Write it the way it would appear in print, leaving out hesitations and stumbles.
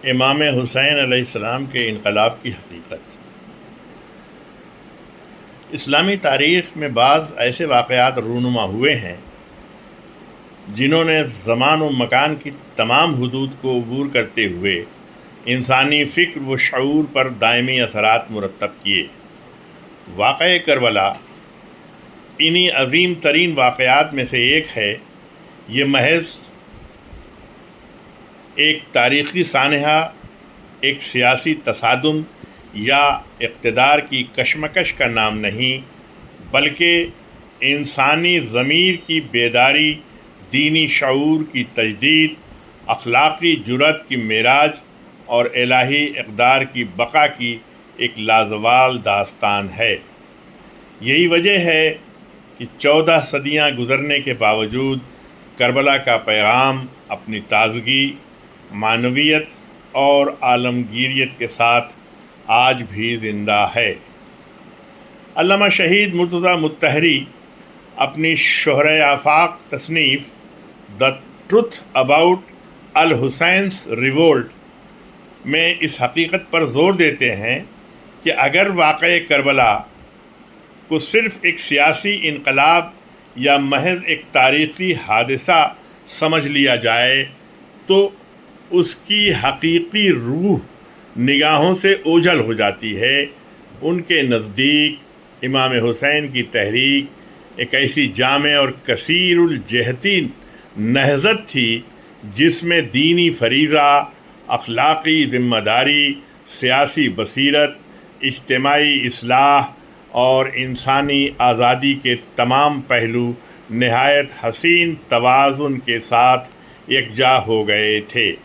امام حسین علیہ السلام کے انقلاب کی حقیقت۔ اسلامی تاریخ میں بعض ایسے واقعات رونما ہوئے ہیں جنہوں نے زمان و مکان کی تمام حدود کو عبور کرتے ہوئے انسانی فکر و شعور پر دائمی اثرات مرتب کیے۔ واقعہ کربلا انہی عظیم ترین واقعات میں سے ایک ہے۔ یہ محض ایک تاریخی سانحہ، ایک سیاسی تصادم یا اقتدار کی کشمکش کا نام نہیں، بلکہ انسانی ضمیر کی بیداری، دینی شعور کی تجدید، اخلاقی جرأت کی معراج اور الہی اقدار کی بقا کی ایک لازوال داستان ہے۔ یہی وجہ ہے کہ 14 صدیاں گزرنے کے باوجود کربلا کا پیغام اپنی تازگی، معنویت اور عالمگیریت کے ساتھ آج بھی زندہ ہے۔ علامہ شہید مرتضیٰ مطہری اپنی شہرۂ آفاق تصنیف دی ٹروتھ اباؤٹ الحسینز ریولٹ میں اس حقیقت پر زور دیتے ہیں کہ اگر واقعہ کربلا کو صرف ایک سیاسی انقلاب یا محض ایک تاریخی حادثہ سمجھ لیا جائے تو اس کی حقیقی روح نگاہوں سے اوجھل ہو جاتی ہے۔ ان کے نزدیک امام حسین کی تحریک ایک ایسی جامع اور کثیر الجہتی نہضت تھی جس میں دینی فریضہ، اخلاقی ذمہ داری، سیاسی بصیرت، اجتماعی اصلاح اور انسانی آزادی کے تمام پہلو نہایت حسین توازن کے ساتھ یکجا ہو گئے تھے۔